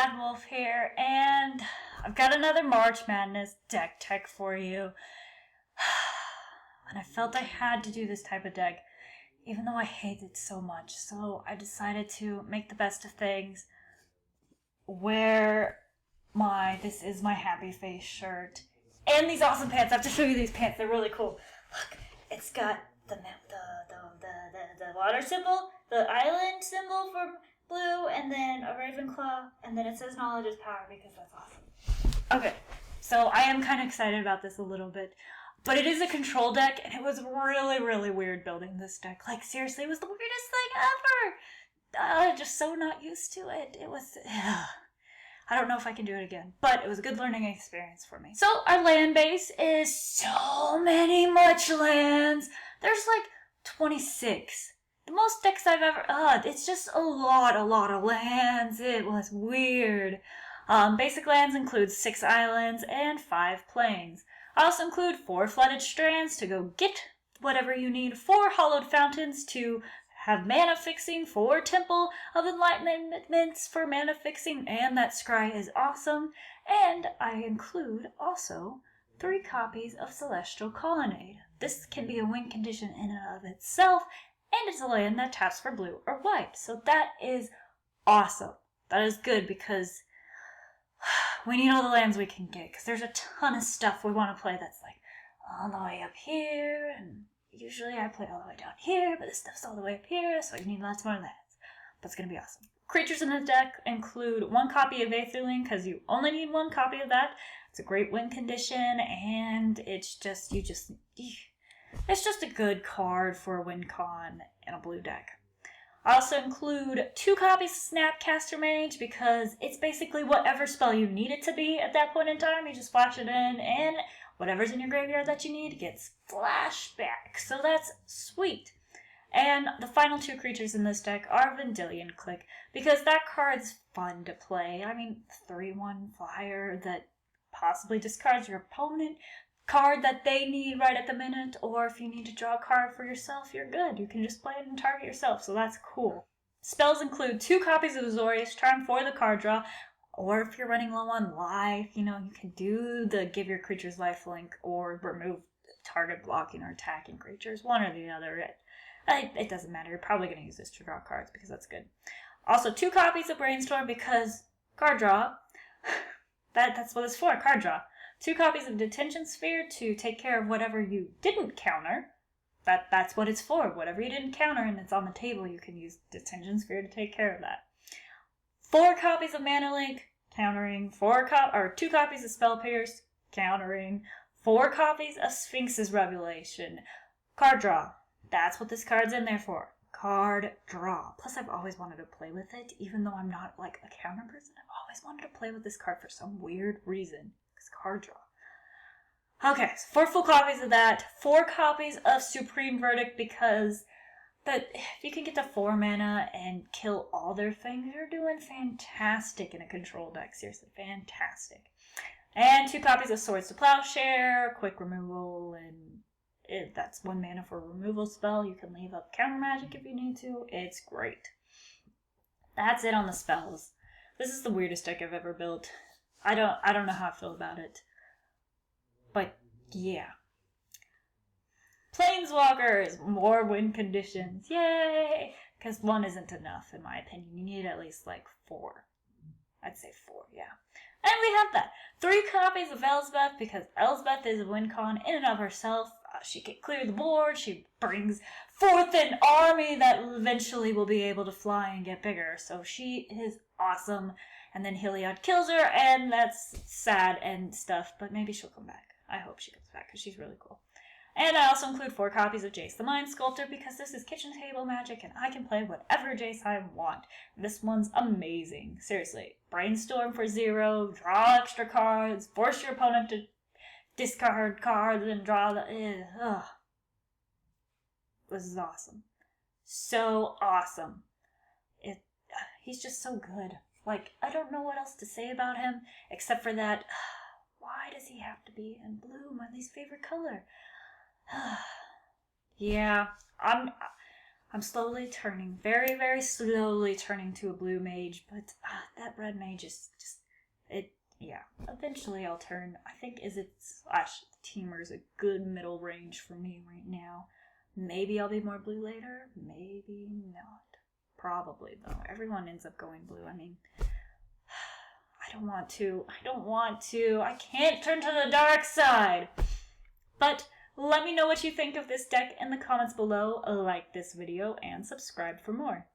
Mad Wolf here, and I've got another March Madness deck tech for you. And I felt I had to do this type of deck, even though I hate it so much. So I decided to make the best of things, wear this is my happy face shirt, and these awesome pants. I have to show you these pants, they're really cool. Look, it's got the water symbol, the island symbol for blue, and then a Ravenclaw, and then it says knowledge is power because that's awesome. Okay, so I am kind of excited about this a little bit, but it is a control deck, and it was really, really weird building this deck. Like, seriously, it was the weirdest thing ever! Just so not used to it. It was... I don't know if I can do it again, but it was a good learning experience for me. So our land base is so much lands. There's like 26. The most decks I've ever... it's just a lot of lands. It was weird. Basic lands include 6 islands and 5 plains. I also include 4 flooded strands to go get whatever you need, 4 hollowed fountains to have mana fixing, 4 Temple of Enlightenments for mana fixing, and that scry is awesome. And I include also 3 copies of Celestial Colonnade. This can be a win condition in and of itself, and it's a land that taps for blue or white. So that is awesome. That is good because we need all the lands we can get, because there's a ton of stuff we want to play that's like all the way up here, and usually I play all the way down here, but this stuff's all the way up here, so you need lots more lands. But it's going to be awesome. Creatures in the deck include 1 copy of Aetherling, because you only need 1 copy of that. It's a great win condition, and it's just a good card for a win con in a blue deck. I also include 2 copies of Snapcaster Mage, because it's basically whatever spell you need it to be at that point in time. You just flash it in, and whatever's in your graveyard that you need gets flashed back. So that's sweet. And the final 2 creatures in this deck are Vendilion Clique, because that card's fun to play. I mean, 3/1 flyer that possibly discards your opponent card that they need right at the minute, or if you need to draw a card for yourself, you're good. You can just play it and target yourself, so that's cool. Spells include 2 copies of Azorius Charm for the card draw, or if you're running low on life, you can do the give your creatures lifelink or remove target blocking or attacking creatures, one or the other. It doesn't matter. You're probably going to use this to draw cards because that's good. Also, 2 copies of Brainstorm because card draw. That's what it's for, card draw. 2 copies of Detention Sphere to take care of whatever you didn't counter. That's what it's for. Whatever you didn't counter and it's on the table, you can use Detention Sphere to take care of that. 4 copies of Mana Link, countering. 2 copies of Spell Pierce, countering. 4 copies of Sphinx's Revelation. Card draw. That's what this card's in there for. Card draw. Plus, I've always wanted to play with it, even though I'm not like a counter person. I've always wanted to play with this card for some weird reason. Because card draw. Okay, so 4 full copies of that. 4 copies of Supreme Verdict, because if you can get to 4 mana and kill all their things, you're doing fantastic in a control deck. Seriously, fantastic. And 2 copies of Swords to Plowshare, quick removal, and that's 1 mana for a removal spell. You can leave up counter magic if you need to. It's great. That's it on the spells. This is the weirdest deck I've ever built. I don't know how I feel about it. But yeah. Planeswalkers, more win conditions. Yay! Because 1 isn't enough, in my opinion. You need at least like 4. I'd say 4, yeah. And we have that. 3 copies of Elspeth, because Elspeth is a win con in and of herself. She can clear the board. She brings forth an army that eventually will be able to fly and get bigger. So she is awesome. And then Heliod kills her, and that's sad and stuff. But maybe she'll come back. I hope she comes back, because she's really cool. And I also include 4 copies of Jace the Mind Sculptor, because this is kitchen table magic and I can play whatever Jace I want. This one's amazing. Seriously. Brainstorm for 0, draw extra cards, force your opponent to discard cards and draw the... This is awesome. So awesome. He's just so good. Like, I don't know what else to say about him, except for that... Why does he have to be in blue, my least favorite color? Yeah, I'm I'm slowly turning, very, very slowly turning to a blue mage, but that red mage is just, yeah. Eventually I'll turn, I think Ash Teamer's a good middle range for me right now. Maybe I'll be more blue later, maybe not. Probably, though. Everyone ends up going blue. I mean, I don't want to. I can't turn to the dark side. But let me know what you think of this deck in the comments below. Like this video and subscribe for more.